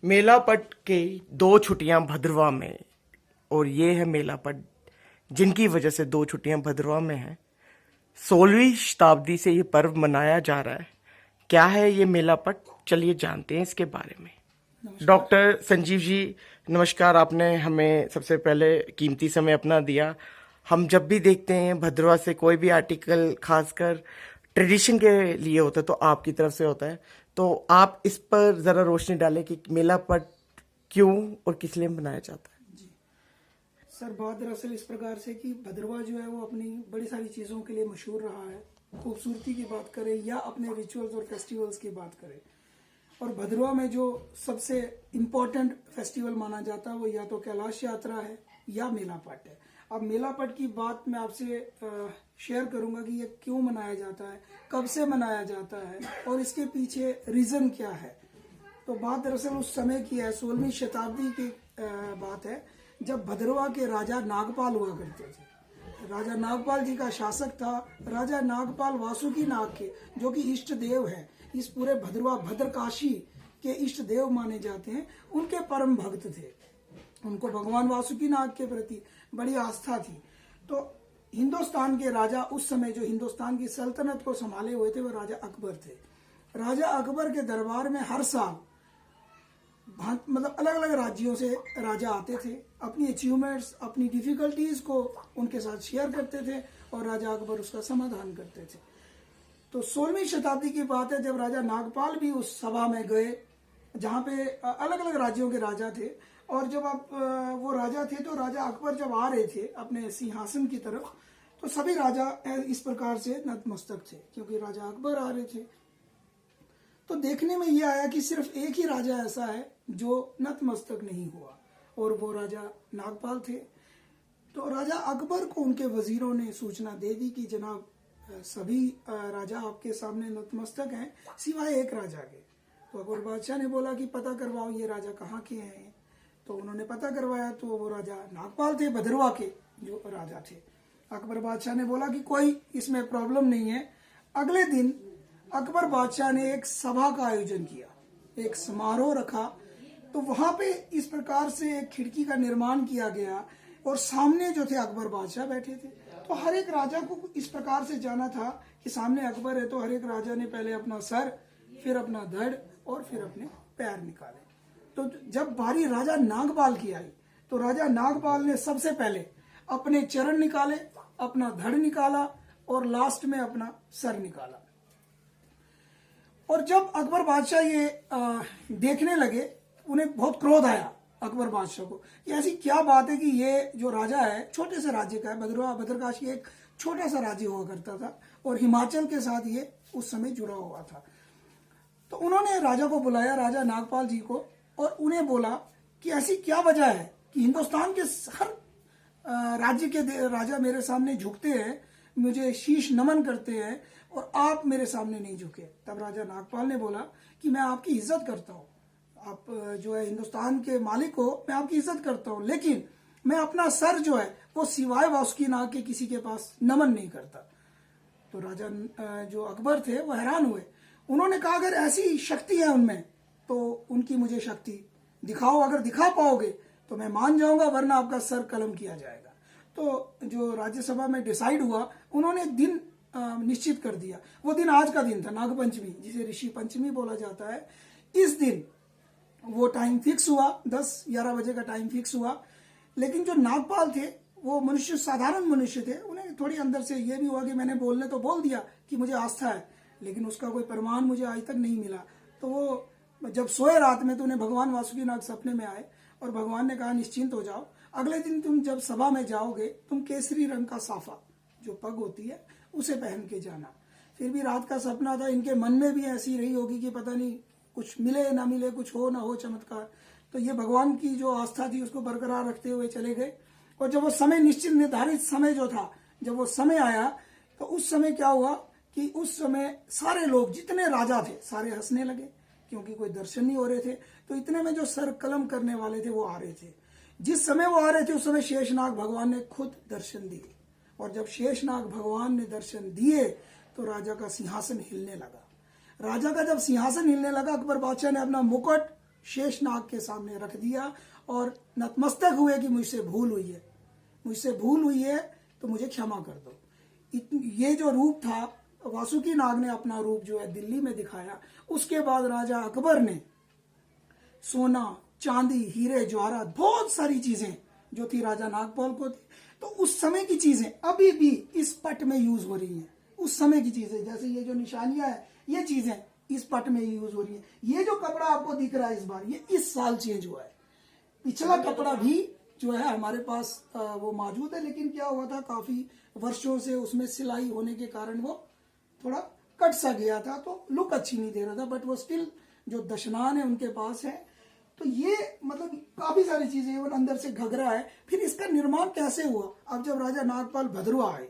मेला पट के 2 छुट्टियां भद्रवा में, और ये है मेला पट जिनकी वजह से 2 छुट्टियां भद्रवा में है। 16वीं शताब्दी से ये पर्व मनाया जा रहा है। क्या है ये मेला पट, चलिए जानते हैं इसके बारे में। डॉक्टर संजीव जी नमस्कार, आपने हमें सबसे पहले कीमती समय अपना दिया। हम जब भी देखते हैं भद्रवा से कोई भी आर्टिकल खासकर ट्रेडिशन के लिए होता है तो आपकी तरफ से होता है, तो आप इस पर जरा रोशनी डालें कि मेला पट क्यों और किस लिए मनाया जाता है। जी सर, बात दरअसल इस प्रकार से कि भद्रवा जो है वो अपनी बड़ी सारी चीज़ों के लिए मशहूर रहा है। खूबसूरती की बात करें या अपने रिचुअल्स और फेस्टिवल्स की बात करें, और भद्रवा में जो सबसे इम्पोर्टेंट फेस्टिवल माना जाता है वो या तो कैलाश यात्रा है या मेला पट है। अब मेला पट की बात मैं आपसे शेयर करूंगा कि ये क्यों मनाया जाता है, कब से मनाया जाता है और इसके पीछे रीज़न क्या है। तो बात दरअसल उस समय की है, 16वीं शताब्दी की बात है, जब भद्रवा के राजा नागपाल हुआ करते थे। राजा नागपाल जी का शासक था राजा नागपाल वासुकी नाग के, जो कि इष्ट देव है, इस पूरे भद्रवा भद्रकाशी के इष्ट देव माने जाते हैं। उनके परम भक्त थे, उनको भगवान वासुकी नाग के प्रति बड़ी आस्था थी। तो हिंदुस्तान के राजा उस समय जो हिंदुस्तान की सल्तनत को संभाले हुए थे वो राजा अकबर थे। राजा अकबर के दरबार में हर साल मतलब अलग अलग राज्यों से राजा आते थे, अपनी अचीवमेंट्स, अपनी डिफिकल्टीज को उनके साथ शेयर करते थे और राजा अकबर उसका समाधान करते थे। तो 16वीं शताब्दी की बात है जब राजा नागपाल भी उस सभा में गए जहाँ पे अलग अलग राज्यों के राजा थे। और जब आप वो राजा थे तो राजा अकबर जब आ रहे थे अपने सिंहासन की तरफ, तो सभी राजा इस प्रकार से नतमस्तक थे क्योंकि राजा अकबर आ रहे थे। तो देखने में ये आया कि सिर्फ एक ही राजा ऐसा है जो नतमस्तक नहीं हुआ, और वो राजा नागपाल थे। तो राजा अकबर को उनके वजीरों ने सूचना दे दी कि जनाब सभी राजा आपके सामने नतमस्तक हैं सिवाय एक राजा के। तो अकबर बादशाह ने बोला कि पता करवाओ ये राजा कहाँ के हैं। तो उन्होंने पता करवाया तो वो राजा नागपाल थे, भद्रवा के जो राजा थे। अकबर बादशाह ने बोला कि कोई इसमें प्रॉब्लम नहीं है। अगले दिन अकबर बादशाह ने एक सभा का आयोजन किया, एक समारोह रखा। तो वहां पे इस प्रकार से एक खिड़की का निर्माण किया गया और सामने जो थे अकबर बादशाह बैठे थे। तो हर एक राजा को इस प्रकार से जाना था कि सामने अकबर है, तो हर एक राजा ने पहले अपना सर, फिर अपना धड़ और फिर अपने पैर निकाले। तो जब बारी राजा नागपाल की आई तो राजा नागपाल ने सबसे पहले अपने चरण निकाले, अपना धड़ निकाला और लास्ट में अपना सर निकाला। और जब अकबर बादशाह ये देखने लगे, उन्हें बहुत क्रोध आया अकबर बादशाह को कि ऐसी क्या बात है कि ये जो राजा है छोटे से राज्य का है। भद्रवा भद्रकाशी एक छोटा सा राज्य हुआ करता था और हिमाचल के साथ ये उस समय जुड़ा हुआ था। तो उन्होंने राजा को बुलाया, राजा नागपाल जी को, और उन्हें बोला कि ऐसी क्या वजह है कि हिंदुस्तान के हर राज्य के राजा मेरे सामने झुकते हैं, मुझे शीश नमन करते हैं, और आप मेरे सामने नहीं झुके। तब राजा नागपाल ने बोला कि मैं आपकी इज्जत करता हूँ, आप जो है हिंदुस्तान के मालिक हो, मैं आपकी इज्जत करता हूँ, लेकिन मैं अपना सर जो है वो सिवाय वासुकी नाग के किसी के पास नमन नहीं करता। तो राजा जो अकबर थे वो हैरान हुए। उन्होंने कहा अगर ऐसी शक्ति है उनमें तो उनकी मुझे शक्ति दिखाओ, अगर दिखा पाओगे तो मैं मान जाऊंगा, वरना आपका सर कलम किया जाएगा। तो जो राज्यसभा में डिसाइड हुआ, उन्होंने दिन निश्चित कर दिया। वो दिन आज का दिन था, नागपंचमी, जिसे ऋषि पंचमी बोला जाता है। इस दिन वो टाइम फिक्स हुआ, 10-11 बजे का टाइम फिक्स हुआ। लेकिन जो नागपाल थे वो मनुष्य, साधारण मनुष्य थे, उन्हें थोड़ी अंदर से ये भी हुआ कि मैंने बोलने तो बोल दिया कि मुझे आस्था है, लेकिन उसका कोई प्रमाण मुझे आज तक नहीं मिला। तो वो जब सोए रात में तो उन्हें भगवान वासुकी नाग सपने में आए और भगवान ने कहा निश्चिंत हो जाओ, अगले दिन तुम जब सभा में जाओगे तुम केसरी रंग का साफा जो पग होती है उसे पहन के जाना। फिर भी रात का सपना था, इनके मन में भी ऐसी रही होगी कि पता नहीं कुछ मिले ना मिले, कुछ हो ना हो चमत्कार। तो ये भगवान की जो आस्था थी उसको बरकरार रखते हुए चले गए। और जब वो समय निश्चित निर्धारित समय जो था, जब वो समय आया तो उस समय क्या हुआ कि उस समय सारे लोग, जितने राजा थे, सारे हंसने लगे क्योंकि कोई दर्शन नहीं हो रहे थे। तो इतने में जो सर कलम करने वाले थे वो आ रहे थे। जिस समय वो आ रहे थे उस समय शेषनाग भगवान ने खुद दर्शन दिए, और जब शेषनाग भगवान ने दर्शन दिए तो राजा का सिंहासन हिलने लगा। राजा का जब सिंहासन हिलने लगा, अकबर बादशाह ने अपना मुकुट शेषनाग के सामने रख दिया और नतमस्तक हुए कि मुझसे भूल हुई है तो मुझे क्षमा कर दो। ये जो रूप था, वासुकी नाग ने अपना रूप जो है दिल्ली में दिखाया। उसके बाद राजा अकबर ने सोना, चांदी, हीरे जवाहरात, बहुत सारी चीजें जो थी राजा नागपाल को थी, तो उस समय की चीजें अभी भी इस पट में यूज हो रही हैं। उस समय की चीजें, जैसे ये जो निशानियां है, ये चीजें इस पट में यूज हो रही हैं। ये जो कपड़ा आपको दिख रहा है इस बार, ये इस साल चेंज हुआ है। पिछला कपड़ा भी जो है हमारे पास वो मौजूद है, लेकिन क्या हुआ था, काफी वर्षों से उसमें सिलाई होने के कारण वो थोड़ा कट सा गया था, तो लुक अच्छी नहीं दे रहा था। बट वो स्टिल जो दशनान है उनके पास है। तो ये मतलब काफी सारी चीजें, और अंदर से घघरा है। फिर इसका निर्माण कैसे हुआ? अब जब राजा नागपाल भद्रवा आए,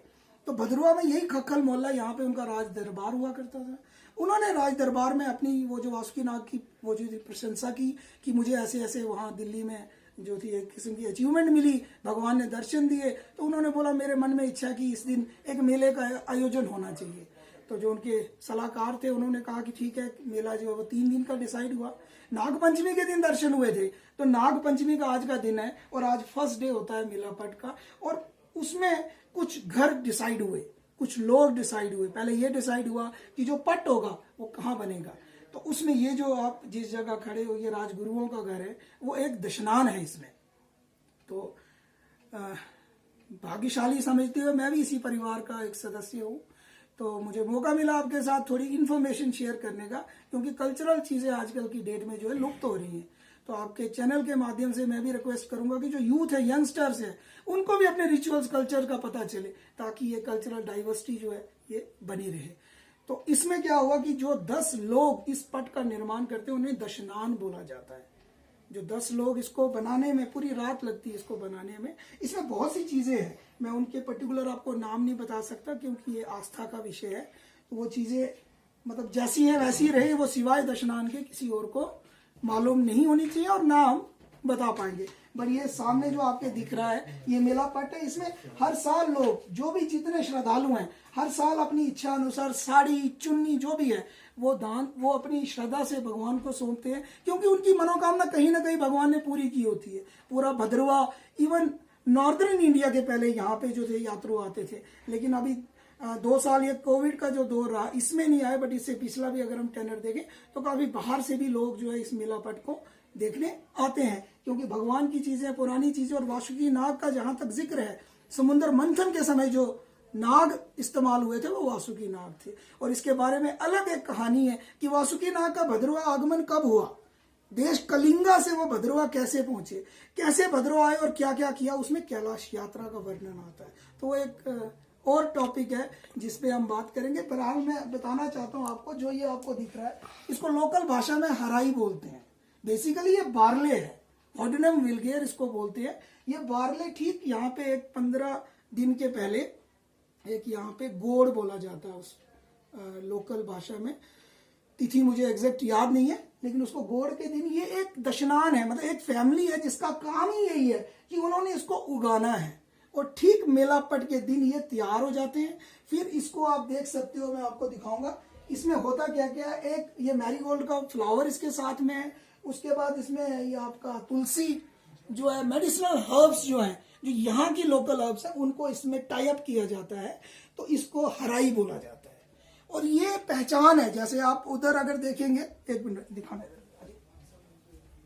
तो भद्रवा में यही खक्खल मोहल्ला, यहाँ पे उनका राज दरबार हुआ करता था। उन्होंने राज दरबार में अपनी वो जो वासुकी नाग की वो जो प्रशंसा की कि मुझे ऐसे ऐसे वहाँ दिल्ली में जो थी एक किस्म की अचीवमेंट मिली, भगवान ने दर्शन दिए। तो उन्होंने बोला मेरे मन में इच्छा कि इस दिन एक मेले का आयोजन होना चाहिए। तो जो उनके सलाहकार थे उन्होंने कहा कि ठीक है, मेला जो है वो 3 दिन का डिसाइड हुआ। नागपंचमी के दिन दर्शन हुए थे, तो नागपंचमी का आज का दिन है और आज फर्स्ट डे होता है मेला पट का। और उसमें कुछ घर डिसाइड हुए, कुछ लोग डिसाइड हुए। पहले ये डिसाइड हुआ कि जो पट होगा वो कहाँ बनेगा। तो उसमें ये जो आप जिस जगह खड़े हो, ये राजगुरुओं का घर है, वो एक दशनान है इसमें। तो भाग्यशाली समझते हुए मैं भी इसी परिवार का एक सदस्य हूँ, तो मुझे मौका मिला आपके साथ थोड़ी इन्फॉर्मेशन शेयर करने का, क्योंकि कल्चरल चीजें आजकल की डेट में जो है लुप्त हो रही हैं। तो आपके चैनल के माध्यम से मैं भी रिक्वेस्ट करूंगा कि जो यूथ है, यंगस्टर्स है, उनको भी अपने रिचुअल्स, कल्चर का पता चले, ताकि ये कल्चरल डाइवर्सिटी जो है ये बनी रहे। तो इसमें क्या हुआ कि जो 10 लोग इस पट का निर्माण करते हैं उन्हें दशनान बोला जाता है। जो 10 लोग इसको बनाने में, पूरी रात लगती है इसको बनाने में। इसमें बहुत सी चीजें हैं, मैं उनके पर्टिकुलर आपको नाम नहीं बता सकता क्योंकि ये आस्था का विषय है। तो वो चीजें मतलब जैसी है वैसी रहे, वो सिवाय दशनान के किसी और को मालूम नहीं होनी चाहिए और ना हम बता पाएंगे। पर ये सामने जो आपके दिख रहा है ये मेला पट है। इसमें हर साल लोग, जो भी जितने श्रद्धालु हैं, हर साल अपनी इच्छा अनुसार साड़ी, चुन्नी जो भी है वो दान, वो अपनी श्रद्धा से भगवान को सौंपते हैं, क्योंकि उनकी मनोकामना कहीं ना कहीं भगवान ने पूरी की होती है। पूरा भद्रवा, इवन नॉर्दर्न इंडिया के पहले यहाँ पे जो थे यात्रु आते थे, लेकिन अभी 2 साल ये कोविड का जो दौर रहा इसमें नहीं आए, बट इससे पिछला भी अगर हम टेनर देखें तो काफी बाहर से भी लोग जो है इस मेला पट को देखने आते हैं, क्योंकि भगवान की चीजें, पुरानी चीजें। और वासुकी नाग का जहां तक जिक्र है, समुद्र मंथन के समय जो नाग इस्तेमाल हुए थे वो वासुकी नाग थे। और इसके बारे में अलग एक कहानी है कि वासुकी नाग का भद्रवा आगमन कब हुआ, देश कलिंगा से वो भद्रवा कैसे पहुंचे, कैसे भद्रवा आए और क्या क्या किया, उसमें कैलाश यात्रा का वर्णन आता है। तो वो एक और टॉपिक है जिसपे हम बात करेंगे। फिलहाल मैं बताना चाहता हूँ आपको, जो ये आपको दिख रहा है इसको लोकल भाषा में हराई बोलते हैं। बेसिकली ये बारले है, ऑर्डिनम विलगेर इसको बोलते हैं। ये बारले ठीक यहाँ पे एक 15 दिन के पहले एक यहाँ पे गोड़ बोला जाता है उस लोकल भाषा में। तिथि मुझे एग्जैक्ट याद नहीं है, लेकिन उसको गोड़ के दिन ये एक दशनान है, मतलब एक फैमिली है जिसका काम ही यही है कि उन्होंने इसको उगाना है। और ठीक मेला पट के दिन ये तैयार हो जाते हैं। फिर इसको आप देख सकते हो, मैं आपको दिखाऊंगा इसमें होता क्या क्या है। एक ये मैरीगोल्ड का फ्लावर इसके साथ में है, उसके बाद इसमें ये आपका तुलसी जो है, मेडिसिनल हर्ब्स जो है, जो यहाँ की लोकल हर्ब्स है, उनको इसमें टाई अप किया जाता है, तो इसको हराई बोला जाता है। और ये पहचान है, जैसे आप उधर अगर देखेंगे, एक मिनट दिखाने,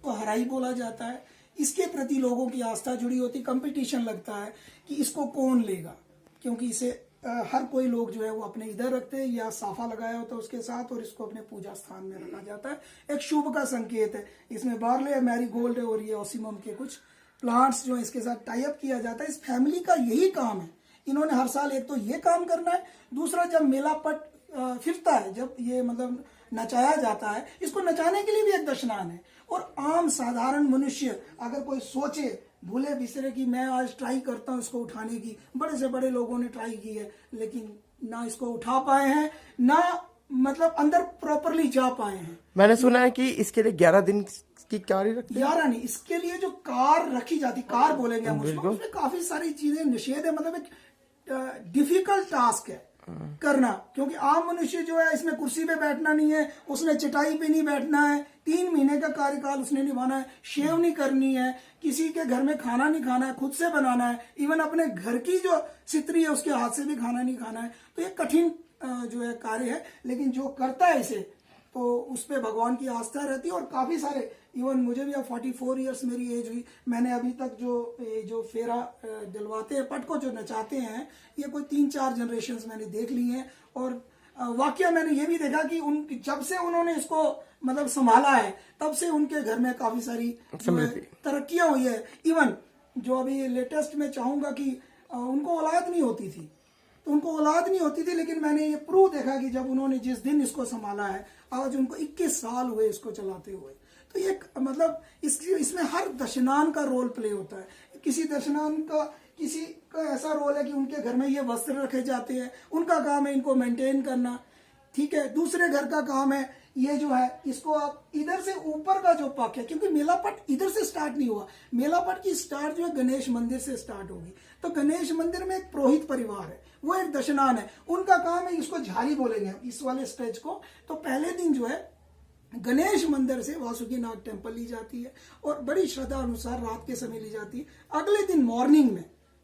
तो हराई बोला जाता है। इसके प्रति लोगों की आस्था जुड़ी होती, कंपटीशन लगता है कि इसको कौन लेगा, क्योंकि इसे हर कोई लोग जो है वो अपने इधर रखते हैं या साफा लगाया होता है उसके साथ, और इसको अपने पूजा स्थान में रखा जाता है। एक शुभ का संकेत है। इसमें बार्ले है, मैरीगोल्ड है और ये ऑसिमम के कुछ प्लांट्स जो है इसके साथ टाई अप किया जाता है। इस फैमिली का यही काम है, इन्होंने हर साल एक तो ये काम करना है, दूसरा जब मेला पट फिरता है, जब ये मतलब नचाया जाता है, इसको नचाने के लिए भी एक दशनान है। और आम साधारण मनुष्य अगर कोई सोचे भूले बिसरे कि मैं आज ट्राई करता हूं इसको उठाने की, बड़े से बड़े लोगों ने ट्राई की है, लेकिन ना इसको उठा पाए हैं, ना मतलब अंदर प्रॉपरली जा पाए हैं। मैंने सुना है कि इसके लिए 11 दिन की कार रखते हैं। 11 नहीं, इसके लिए जो कार रखी जाती, कार बोलेंगे हम उसको, उसमें काफी सारी चीजें निषेध है, मतलब एक डिफिकल्ट टास्क है। करना, क्योंकि आम मनुष्य जो है इसमें कुर्सी पे बैठना नहीं है, उसने चटाई पे नहीं बैठना है, 3 महीने का कार्यकाल उसने निभाना है, शेव नहीं करनी है, किसी के घर में खाना नहीं खाना है, खुद से बनाना है, इवन अपने घर की जो सित्री है उसके हाथ से भी खाना नहीं खाना है। तो ये कठिन जो है कार्य है, लेकिन जो करता है इसे तो उस पर भगवान की आस्था रहती है। और काफी सारे, इवन मुझे भी अब 44 ईयर्स मेरी एज हुई, मैंने अभी तक जो फेरा डलवाते हैं, पट को जो नचाते हैं, ये कोई 3-4 जनरेशन मैंने देख ली हैं। और वाकया मैंने ये भी देखा कि उन जब से उन्होंने इसको मतलब संभाला है, तब से उनके घर में काफी सारी तरक्कियां हुई है। इवन जो अभी लेटेस्ट में चाहूंगा कि उनको औलाद नहीं होती थी, तो उनको औलाद नहीं होती थी, लेकिन मैंने ये प्रूव देखा कि जब उन्होंने जिस दिन इसको संभाला है, आज उनको 21 साल हुए इसको चलाते हुए। तो ये मतलब इसमें हर दशनान का रोल प्ले होता है। किसी दशनान का, किसी का ऐसा रोल है कि उनके घर में ये वस्त्र रखे जाते हैं, उनका काम है इनको मेंटेन करना, ठीक है। दूसरे घर का काम है ये जो है इसको आप इधर से ऊपर का जो पक है, क्योंकि मेलापट इधर से स्टार्ट नहीं हुआ, मेलापट की स्टार्ट जो है गणेश मंदिर से स्टार्ट होगी। तो गणेश मंदिर में एक पुरोहित परिवार है, वो एक दशनान है, उनका काम है, इसको झारी बोलेंगे इस वाले स्टेज को। तो पहले दिन जो है गणेश मंदिर से वासुकी नाग टेम्पल ली जाती है और बड़ी श्रद्धा अनुसार रात के समय ली जाती है। अगले दिन मॉर्निंग में,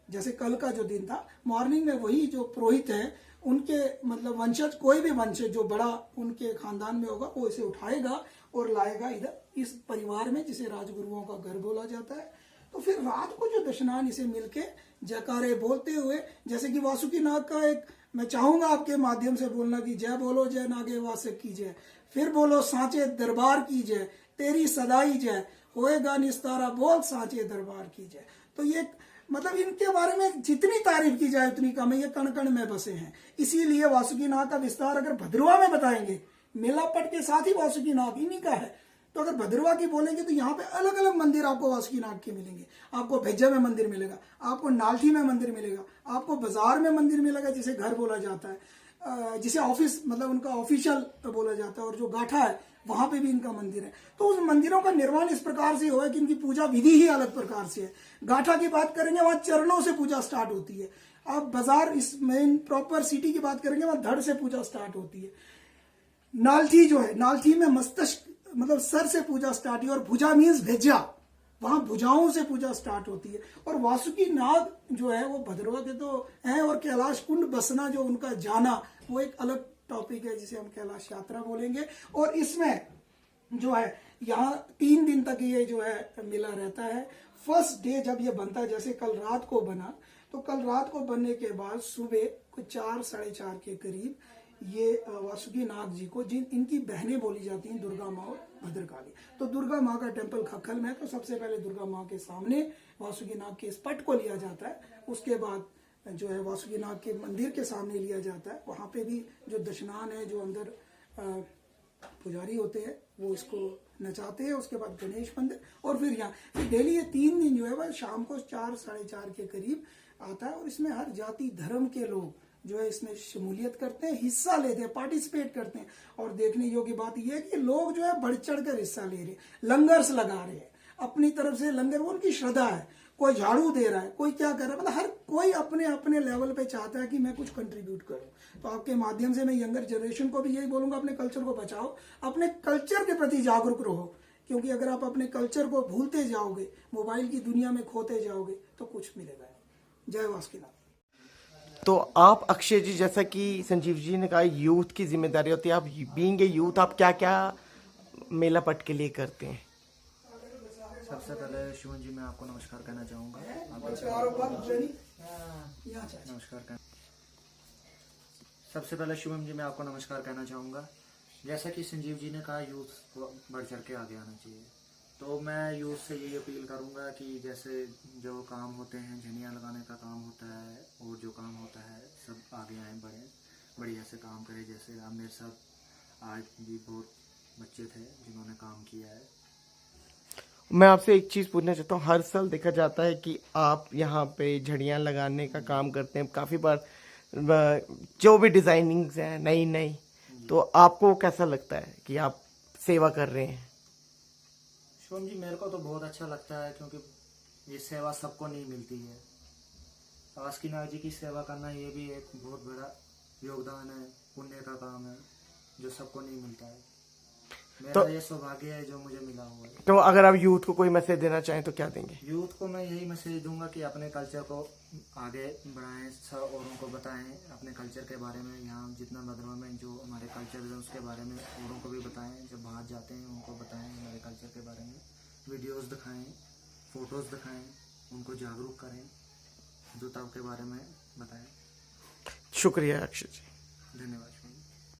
जैसे कल का जो दिन था, मॉर्निंग में वही जो पुरोहित है उनके मतलब वंशज, कोई भी वंशज जो बड़ा उनके खानदान में होगा, वो इसे उठाएगा और लाएगा इधर इस परिवार में, जिसे राजगुरुओं का घर बोला जाता है। तो फिर रात को जो दशनान इसे मिलके जयकारे बोलते हुए, जैसे कि वासुकी नाग का एक, मैं चाहूंगा आपके माध्यम से बोलना कि जय बोलो जय नागे वासक की जय, फिर बोलो सांचे दरबार की जय, तेरी सदाई जय, होएगा निस्तारा बोल सांचे दरबार की जय। तो ये मतलब इनके बारे में जितनी तारीफ की जाए उतनी कम है, ये कण कण में बसे हैं। इसीलिए वासुकी नाग का विस्तार अगर भद्रवा में बताएंगे, मेलापट के साथ ही वासुकी नाग इन्हीं का है, तो अगर भद्रवा की बोलेंगे तो यहाँ पे अलग अलग मंदिर आपको वासुकी नाग के मिलेंगे। आपको भेजा में मंदिर मिलेगा, आपको नालठी में मंदिर मिलेगा, आपको बाजार में मंदिर मिलेगा जिसे घर बोला जाता है, जिसे ऑफिस मतलब उनका ऑफिशियल बोला जाता है, और जो गाठा है वहां पे भी इनका मंदिर है। तो उस मंदिरों का निर्माण इस प्रकार से हुआ है कि इनकी पूजा विधि ही अलग प्रकार से है। गाठा की बात करेंगे वहां चरणों से पूजा स्टार्ट होती है। आप बाजार इस मेन प्रॉपर सिटी की बात करेंगे वहां धड़ से पूजा स्टार्ट होती है। नालठी जो है, नालठी में मस्तिष्क मतलब सर से पूजा स्टार्ट है, और भुजा मीन्स भेजा, वहां भुजाओं से पूजा स्टार्ट होती है। और वासुकी नाग जो है वो भद्रवा के तो हैं, और कैलाश कुंड बसना जो उनका जाना वो एक अलग टॉपिक है जिसे हम कैलाश यात्रा बोलेंगे। और इसमें जो है यहाँ 3 दिन तक ये जो है मिला रहता है। फर्स्ट डे जब ये बनता है, जैसे कल रात को बना, तो कल रात को बनने के बाद सुबह कुछ 4-4:30 के करीब ये वासुकी नाग जी को, जिन इनकी बहनें बोली जाती हैं दुर्गा माँ और भद्रकाली, तो दुर्गा माँ का टेम्पल खक्खल में है, तो सबसे पहले दुर्गा माँ के सामने वासुकी नाग के इस पट को लिया जाता है। उसके बाद जो है वासुकी नाग के मंदिर के सामने लिया जाता है, वहां पे भी जो दशनान है, जो अंदर पुजारी होते हैं वो इसको नचाते हैं। उसके बाद गणेश मंदिर, और फिर यहाँ फिर डेली ये 3 दिन जो है वह शाम को 4-4:30 के करीब आता है। और इसमें हर जाति धर्म के लोग जो है इसमें शमूलियत करते हैं, हिस्सा लेते हैं, पार्टिसिपेट करते हैं। और देखने योग्य बात यह है कि लोग जो है बढ़ चढ़ कर हिस्सा ले रहे हैं, लंगर्स लगा रहे हैं अपनी तरफ से, लंगर वो उनकी श्रद्धा है, कोई झाड़ू दे रहा है, कोई क्या कर रहा है, मतलब हर कोई अपने अपने लेवल पे चाहता है कि मैं कुछ कंट्रीब्यूट करूं। तो आपके माध्यम से मैं यंगर जनरेशन को भी यही बोलूंगा, अपने कल्चर को बचाओ, अपने कल्चर के प्रति जागरूक रहो, क्योंकि अगर आप अपने कल्चर को भूलते जाओगे, मोबाइल की दुनिया में खोते जाओगे, तो कुछ मिलेगा नहीं। जय वासुकीनाथ। तो आप अक्षय जी, जैसा कि संजीव जी ने कहा यूथ की जिम्मेदारी होती है, आप बीइंग ए यूथ आप क्या क्या मेला पट के लिए करते हैं? सबसे पहले शिवन जी मैं आपको नमस्कार कहना चाहूँगा। नमस्कार। सबसे पहले शिवम जी मैं आपको नमस्कार कहना चाहूँगा। जैसा कि संजीव जी ने कहा यूथ बढ़ चढ़ के आगे आना चाहिए, तो मैं यूथ से यही अपील करूँगा कि जैसे जो काम होते हैं, झंडियाँ लगाने का काम होता है और जो काम होता है, सब आगे आए, बढ़िया से काम करें। जैसे आप मेरे साथ आज भी बहुत बच्चे थे जिन्होंने काम किया है। मैं आपसे एक चीज़ पूछना चाहता हूँ, हर साल देखा जाता है कि आप यहाँ पे झड़ियाँ लगाने का काम करते हैं, काफ़ी बार जो भी डिज़ाइनिंग्स हैं नई नई, तो आपको कैसा लगता है कि आप सेवा कर रहे हैं? शिवम जी मेरे को तो बहुत अच्छा लगता है, क्योंकि ये सेवा सबको नहीं मिलती है। वासुकी नाग जी की सेवा करना ये भी एक बहुत बड़ा योगदान है, पुण्य का काम है, जो सबको नहीं मिलता है। मेरा तो- ये सौभाग्य है जो मुझे मिला हुआ है। तो अगर आप यूथ को कोई मैसेज देना चाहें तो क्या देंगे? यूथ को मैं यही मैसेज दूंगा कि अपने कल्चर को आगे बढ़ाएं, सब औरों को बताएं अपने कल्चर के बारे में। यहाँ जितना भद्रवा में जो हमारे कल्चर है उसके बारे में औरों को भी बताएं, जब बाहर जाते हैं उनको बताएं हमारे कल्चर के बारे में, वीडियोस दिखाएं, फोटोज़ दिखाएं, उनको जागरूक करें, जुताव के बारे में बताएं। शुक्रिया अक्षय जी। धन्यवाद।